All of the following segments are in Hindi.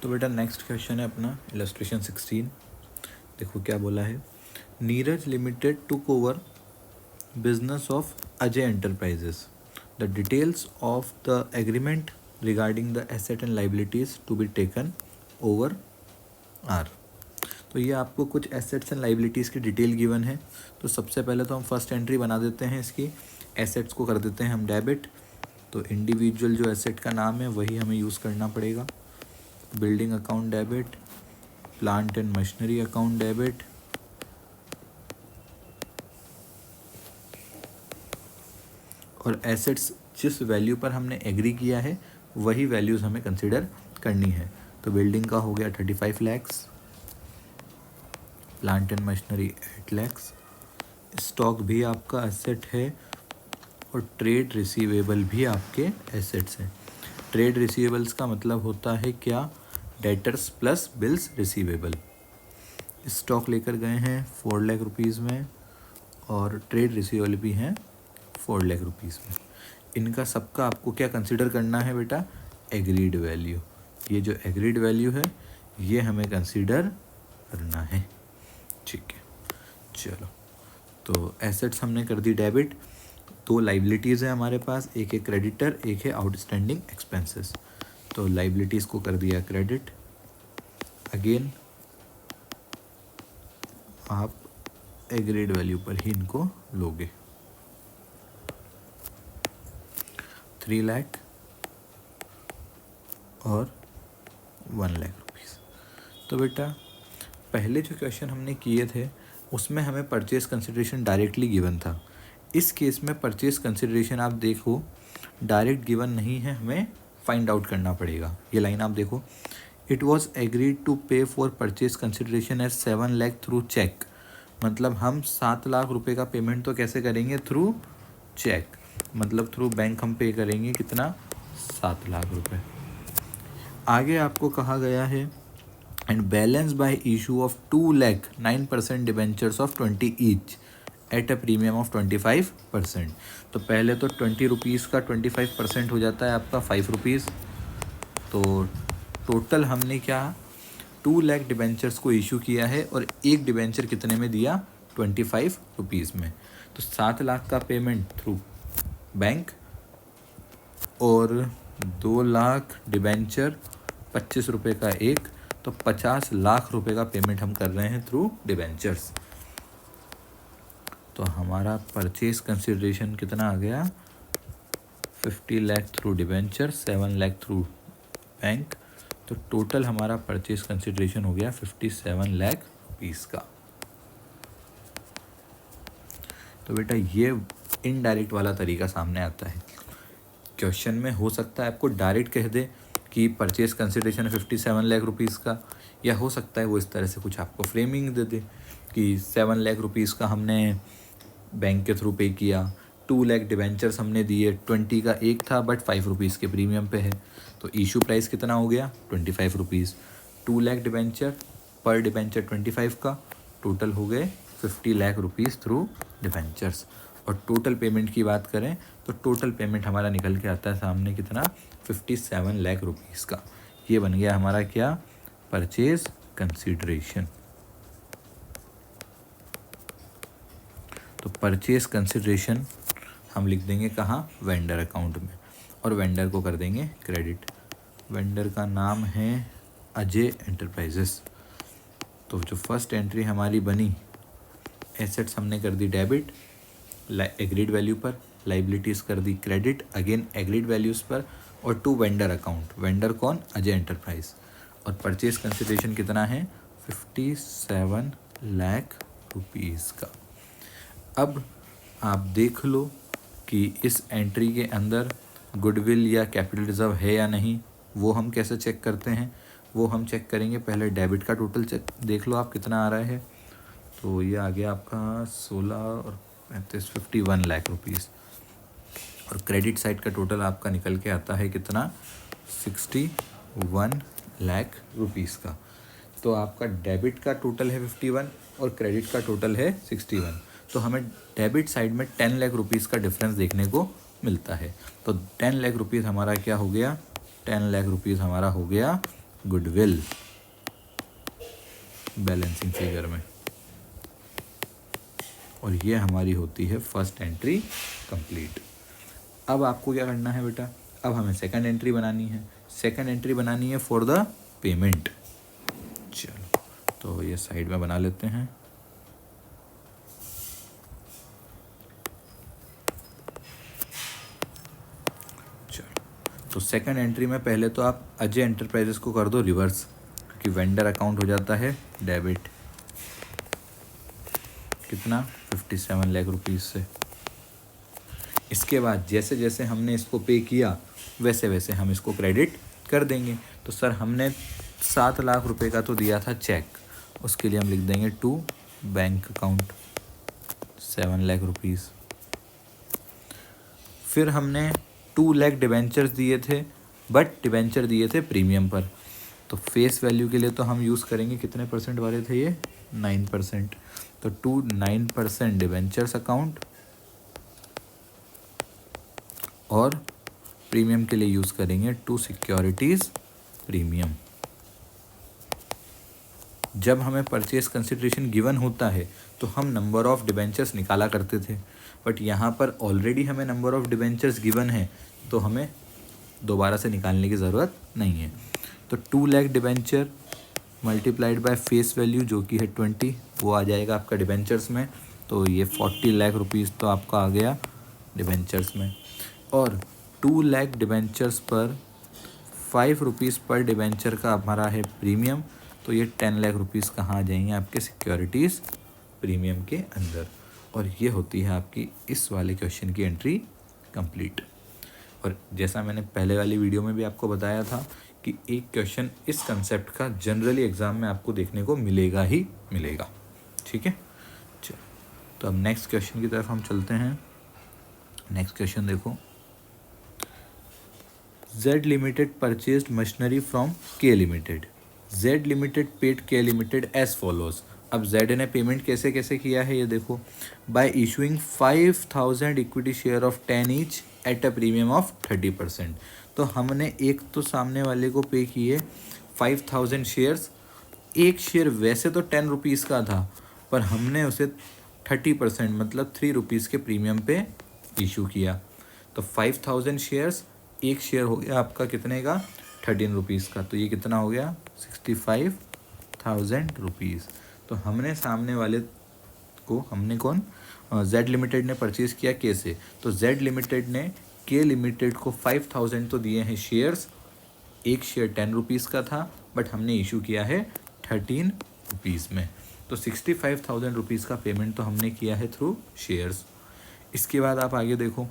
तो बेटा नेक्स्ट क्वेश्चन है अपना इलस्ट्रेशन 16। देखो क्या बोला है। Neeraj limited took over business of Ajay enterprises. The details of the agreement regarding the asset and liabilities to be taken over are. तो ये आपको कुछ एसेट्स एंड लाइबिलिटीज़ की डिटेल गिवन है। तो सबसे पहले तो हम फर्स्ट एंट्री बना देते हैं इसकी। एसेट्स को कर देते हैं हम डेबिट। तो इंडिविजुअल जो एसेट का नाम है वही हमें यूज़ करना पड़ेगा। Building account debit, plant and machinery account debit, और एसेट्स जिस वैल्यू पर हमने एग्री किया है वही वैल्यूज़ हमें कंसिडर करनी है। तो बिल्डिंग का हो गया 35 lakhs, plant and machinery 8 lakhs, stock भी आपका एसेट है और ट्रेड रिसीवेबल भी आपके एसेट्स हैं। ट्रेड रिसीवेबल्स का मतलब होता है क्या, debtors plus bills receivable. Stock लेकर गए हैं 4 लाख रुपीज़ में और ट्रेड रिसीवेबल भी हैं 4 लाख रुपीज़ में। इनका सबका आपको क्या कंसिडर करना है बेटा, एग्रीड वैल्यू। ये जो एग्रीड वैल्यू है ये हमें कंसिडर करना है। ठीक है, चलो। तो एसेट्स हमने कर दी डेबिट। 2 लाइबिलिटीज़ है हमारे पास, एक है क्रेडिटर, एक है आउटस्टैंडिंग एक्सपेंसेस। तो लाइबिलिटीज़ को कर दिया क्रेडिट। अगेन आप एग्रीड वैल्यू पर ही इनको लोगे। 3 लाख और 1 लाख रुपीज़। तो बेटा पहले जो क्वेश्चन हमने किए थे उसमें हमें परचेज कंसिडरेशन डायरेक्टली गिवन था। इस केस में परचेज कंसिडरेशन आप देखो डायरेक्ट गिवन नहीं है, हमें फाइंड आउट करना पड़ेगा। ये लाइन आप देखो, it was agreed to pay for purchase consideration at 7 lakh through cheque. मतलब हम 7 लाख रुपए का पेमेंट तो कैसे करेंगे, थ्रू चेक। मतलब थ्रू बैंक हम पे करेंगे कितना, 7 लाख रुपए। आगे आपको कहा गया है and balance bye issue of 2 lakh 9% debentures of 20 each at a premium of 25%। तो पहले तो 20 रुपीज़ का 25% हो जाता है आपका 5 रुपीज़। तो टोटल हमने क्या 2 लाख डिबेंचर्स को इशू किया है और एक डिबेंचर कितने में दिया, 25 रुपीज़ में। तो 7 लाख का पेमेंट थ्रू बैंक और 2 लाख डिबेंचर 25 रुपये का एक, तो 50 लाख रुपए का पेमेंट हम कर रहे हैं थ्रू डिबेंचर्स। तो हमारा परचेज कंसिडरेशन कितना आ गया, 50 lakh through debenture, 7 lakh through bank. तो टोटल हमारा परचेज कंसिडरेशन हो गया 57 लाख रुपीज़ का। तो बेटा ये इनडायरेक्ट वाला तरीका सामने आता है। क्वेश्चन में हो सकता है आपको डायरेक्ट कह दे कि परचेज कंसिडरेशन 57 लाख रुपीज़ का, या हो सकता है वो इस तरह से कुछ आपको फ्रेमिंग दे दे कि 7 लाख रुपीज़ का हमने बैंक के थ्रू पे किया, 2 लाख डिबेंचर्स हमने दिए, 20 का एक था बट 5 रुपीज़ के प्रीमियम पे है। तो इशू प्राइस कितना हो गया, 25 रुपीज़। 2 लाख डिबेंचर पर डिबेंचर 25 का, टोटल हो गए 50 लाख रुपीज़ थ्रू डिबेंचर्स। और टोटल पेमेंट की बात करें तो टोटल पेमेंट हमारा निकल के आता है सामने कितना, 57 लाख रुपीज़ का। ये बन गया हमारा क्या, परचेज कंसिडरेशन। तो परचेज कंसिडरेशन हम लिख देंगे कहाँ, वेंडर अकाउंट में, और वेंडर को कर देंगे क्रेडिट। वेंडर का नाम है अजय एंटरप्राइजेस। तो जो फर्स्ट एंट्री हमारी बनी, एसेट्स हमने कर दी डेबिट एग्रीड वैल्यू पर, लाइबिलिटीज़ कर दी क्रेडिट अगेन एग्रीड वैल्यूज़ पर, और 2 वेंडर अकाउंट। वेंडर कौन, अजय एंटरप्राइज। और परचेज कंसिडरेशन कितना है, 57 लाख रुपीज़ का। अब आप देख लो कि इस एंट्री के अंदर गुडविल या कैपिटल रिजर्व है या नहीं। वो हम कैसे चेक करते हैं, वो हम चेक करेंगे। पहले डेबिट का टोटल चेक देख लो आप कितना आ रहा है। तो ये आ गया आपका 16 और 35 51 लाख रुपीज़। और क्रेडिट साइड का टोटल आपका निकल के आता है कितना, 61 लाख रुपीज़ का। तो आपका डेबिट का टोटल है 51 और क्रेडिट का टोटल है 61। तो हमें डेबिट साइड में 10 लाख रुपीज़ का डिफरेंस देखने को मिलता है। तो 10 लाख रुपीज़ हमारा क्या हो गया, 10 लाख रुपीज़ हमारा हो गया गुडविल बैलेंसिंग फिगर में, और ये हमारी होती है फर्स्ट एंट्री कंप्लीट। अब आपको क्या करना है बेटा, अब हमें सेकंड एंट्री बनानी है। सेकंड एंट्री बनानी है फॉर द पेमेंट। चलो तो ये साइड में बना लेते हैं। चलो तो सेकंड एंट्री में पहले तो आप अजय एंटरप्राइजेस को कर दो रिवर्स, क्योंकि वेंडर अकाउंट हो जाता है डेबिट। कितना, 57 लाख रुपीज़ से। इसके बाद जैसे जैसे हमने इसको पे किया वैसे वैसे हम इसको क्रेडिट कर देंगे। तो सर हमने 7 लाख रुपए का तो दिया था चेक, उसके लिए हम लिख देंगे to bank account 7 lakh rupees. फिर हमने 2 लाख डिबेंचर्स दिए थे, बट डिबेंचर दिए थे प्रीमियम पर। तो फेस वैल्यू के लिए तो हम यूज़ करेंगे, कितने परसेंट वाले थे ये, 9%। तो 9% डिबेंचर्स अकाउंट, और प्रीमियम के लिए यूज़ करेंगे 2 सिक्योरिटीज़ प्रीमियम। जब हमें परचेज कंसिडरेशन गिवन होता है तो हम नंबर ऑफ़ डिबेंचर्स निकाला करते थे, बट यहाँ पर ऑलरेडी हमें नंबर ऑफ़ डिबेंचर्स गिवन है, तो हमें दोबारा से निकालने की ज़रूरत नहीं है। तो 2 lakh debenture multiplied by face value जो कि है 20, वो आ जाएगा आपका डिबेंचर्स में। तो ये 40 लाख रुपीज़ तो आपका आ गया डिबेंचर्स में। और 2 लाख डिबेंचर्स पर 5 रुपीज़ पर डिबेंचर का हमारा है प्रीमियम, तो ये 10 लाख रुपीज़ कहाँ आ जाएंगे आपके सिक्योरिटीज़ प्रीमियम के अंदर। और ये होती है आपकी इस वाले क्वेश्चन की एंट्री कंप्लीट। और जैसा मैंने पहले वाली वीडियो में भी आपको बताया था कि एक क्वेश्चन इस कंसेप्ट का जनरली एग्ज़ाम में आपको देखने को मिलेगा ही मिलेगा। ठीक है, चलो तो अब नेक्स्ट क्वेश्चन की तरफ हम चलते हैं। नेक्स्ट क्वेश्चन देखो, Z Limited purchased machinery from K Limited. Z Limited paid K Limited as follows. अब Z ने पेमेंट कैसे कैसे किया है ये देखो, bye issuing 5000 equity share of 10 each at a premium of 30%। तो हमने एक तो सामने वाले को पे किए 5000 शेयर्स। एक शेयर वैसे तो 10 रुपीज़ का था, पर हमने उसे 30% मतलब 3 रुपीज़ के प्रीमियम पे इशू किया। तो 5000 शेयर्स, एक शेयर हो गया आपका कितने का, 13 रुपीज़ का। तो ये कितना हो गया, 65,000 रुपीज़। तो हमने सामने वाले को, हमने कौन, Z लिमिटेड ने परचेज़ किया के से। तो Z लिमिटेड ने के लिमिटेड को 5000 तो दिए हैं शेयर्स, एक शेयर 10 रुपीज़ का था, बट हमने इशू किया है 13 रुपीज़ में। तो 65,000 रुपीज़ का पेमेंट तो हमने किया है थ्रू शेयर्स। इसके बाद आप आगे देखो,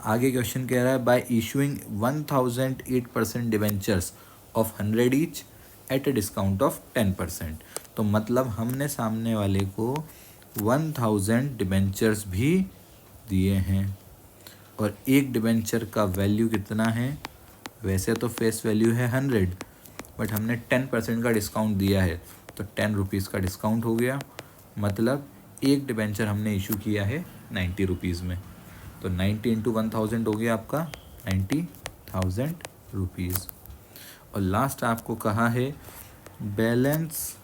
आगे क्वेश्चन कह रहा है bye issuing 1008% debentures of 100 each at a discount of 10%। तो मतलब हमने सामने वाले को 1000 डिवेंचर्स भी दिए हैं, और एक डिवेंचर का वैल्यू कितना है, वैसे तो फेस वैल्यू है 100, बट हमने 10% का डिस्काउंट दिया है, तो 10 रुपीज़ का डिस्काउंट हो गया। मतलब एक डिवेंचर हमने इशू किया है 90 रुपीज़ में। तो 90 इंटू 1000 हो गया आपका 90,000 रुपीज़। और लास्ट आपको कहा है balance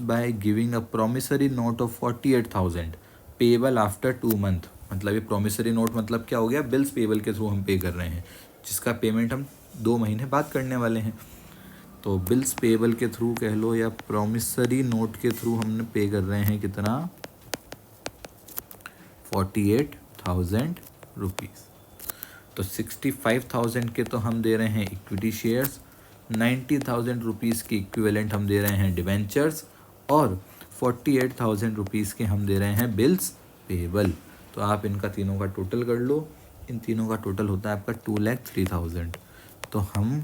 by giving a promissory note of 48,000 payable after 2 month. मतलब ये प्रोमिसरी नोट मतलब क्या हो गया, बिल्स पेबल के थ्रू हम पे कर रहे हैं, जिसका पेमेंट हम 2 महीने बाद करने वाले हैं। तो बिल्स पेबल के थ्रू कह लो या प्रोमिसरी नोट के थ्रू हमने पे कर रहे हैं कितना, 48,000 रुपीज़। तो 65,000 के तो हम दे रहे हैं इक्विटी शेयर्स, 90,000 रुपीज़ की इक्विवेलेंट हम दे रहे हैं डिवेंचर्स, और 48,000 रुपीज़ के हम दे रहे हैं बिल्स पेबल। तो आप इनका तीनों का टोटल कर लो, इन तीनों का टोटल होता है आपका 2,03,000। तो हम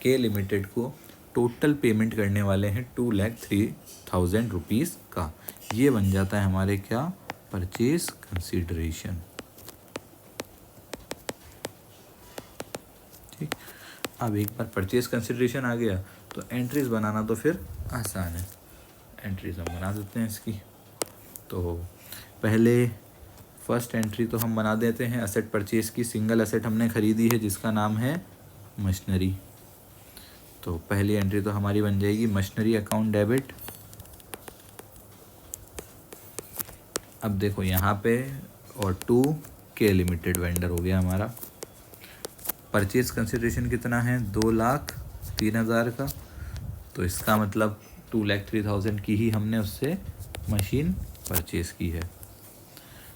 के लिमिटेड को टोटल पेमेंट करने वाले हैं 2,03,000 रुपीज़ का। ये बन जाता है हमारे क्या, परचेज कंसीडरेशन। ठीक, अब एक बार परचेज कंसीडरेशन आ गया तो एंट्रीज बनाना तो फिर आसान है। एंट्रीज हम बना देते हैं इसकी। तो पहले फर्स्ट एंट्री तो हम बना देते हैं असेट परचेज की। सिंगल असेट हमने खरीदी है जिसका नाम है मशीनरी। तो पहली एंट्री तो हमारी बन जाएगी मशीनरी अकाउंट डेबिट। अब देखो यहाँ पे और टू के लिमिटेड वेंडर हो गया हमारा। परचेज कंसिडरेशन कितना है 2,03,000 का, तो इसका मतलब 2,03,000 की ही हमने उससे मशीन परचेज की है।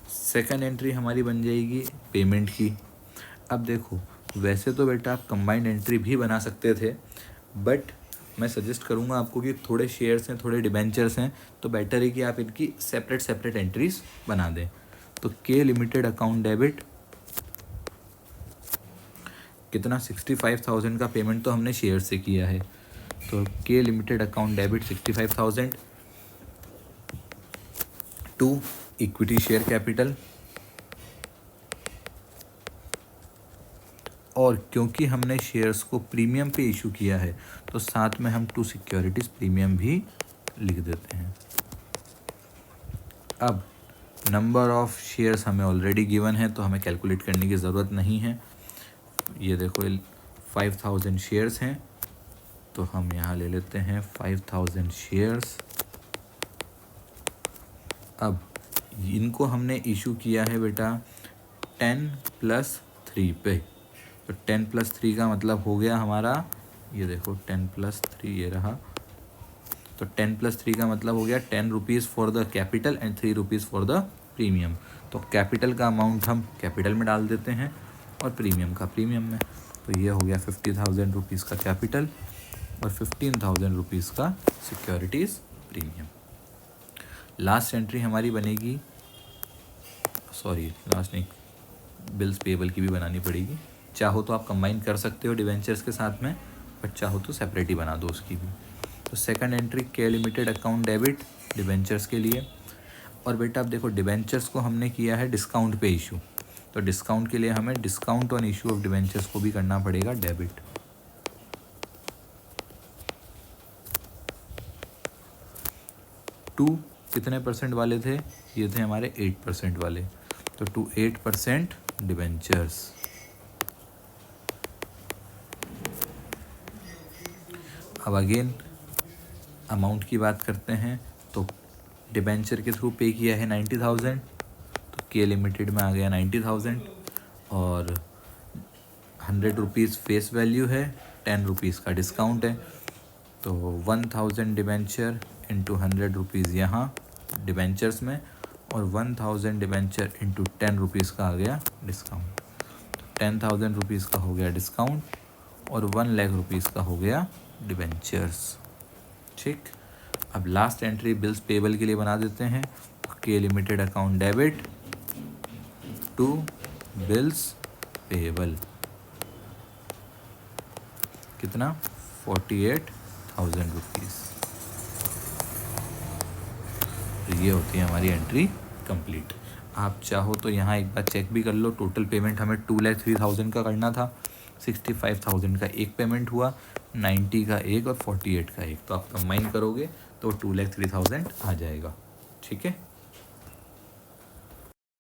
सेकंड एंट्री हमारी बन जाएगी पेमेंट की। अब देखो वैसे तो बेटा आप कंबाइंड एंट्री भी बना सकते थे, बट मैं सजेस्ट करूँगा आपको कि थोड़े शेयर्स हैं, थोड़े डिबेंचर्स हैं, तो बेटर है कि आप इनकी सेपरेट एंट्रीज बना दें। तो के लिमिटेड अकाउंट डेबिट कितना 65,000 का पेमेंट तो हमने शेयर से किया है, तो K limited account debit 65,000 to equity share capital. और क्योंकि हमने शेयर्स को प्रीमियम पे इशू किया है तो साथ में हम टू सिक्योरिटीज़ प्रीमियम भी लिख देते हैं। अब नंबर ऑफ़ शेयर्स हमें ऑलरेडी गिवन है तो हमें कैलकुलेट करने की ज़रूरत नहीं है। ये देखो 5,000 शेयर्स हैं, तो हम यहाँ ले लेते हैं 5,000 शेयर्स। अब इनको हमने इशू किया है बेटा 10+3 पे, तो 10+3 का मतलब हो गया हमारा, ये देखो 10+3 ये रहा, तो 10+3 का मतलब हो गया 10 rupees for the capital and 3 rupees for the premium. तो कैपिटल का अमाउंट हम कैपिटल में डाल देते हैं और प्रीमियम का प्रीमियम में। तो ये हो गया 50,000 रुपीज़ का कैपिटल और 15,000 रुपीज़ का सिक्योरिटीज़ प्रीमियम। लास्ट एंट्री हमारी बनेगी, सॉरी लास्ट नहीं, बिल्स पेबल की भी बनानी पड़ेगी। चाहो तो आप कंबाइन कर सकते हो डिवेंचर्स के साथ में, बट चाहो तो सेपरेट ही बना दो उसकी भी। तो सेकंड एंट्री के लिमिटेड अकाउंट डेबिट डिवेंचर्स के लिए। और बेटा अब देखो डिवेंचर्स को हमने किया है डिस्काउंट पे इशू, तो डिस्काउंट के लिए हमें discount on issue of debentures को भी करना पड़ेगा डेबिट। टू कितने परसेंट वाले थे, ये थे हमारे 8% वाले, तो टू 8% डिवेंचर्स। अब अगेन अमाउंट की बात करते हैं, तो डिबेंचर के थ्रू पे किया है 90,000, तो के लिमिटेड में आ गया 90,000 और 100 रुपीज़ फेस वैल्यू है, 10 रुपीज़ का डिस्काउंट है, तो 1,000 डिबेंचर इंटू 100 रुपीज़ यहाँ डिबेंचर्स में और 1,000 डिबेंचर इंटू 10 रुपीज़ का आ गया डिस्काउंट। 10,000 रुपीज़ का हो गया डिस्काउंट और 1 लाख रुपीज़ का हो गया डिबेंचर्स। ठीक, अब लास्ट एंट्री बिल्स पेबल के लिए बना देते हैं। K limited account debit to bills payable कितना 48,000 रुपीज़। तो ये होती है हमारी एंट्री कंप्लीट। आप चाहो तो यहाँ एक बार चेक भी कर लो, टोटल पेमेंट हमें 2,03,000 का करना था, 65,000 का एक पेमेंट हुआ, 90 का एक और 48 का एक, तो आप कंबाइन करोगे तो 2,03,000 आ जाएगा। ठीक है।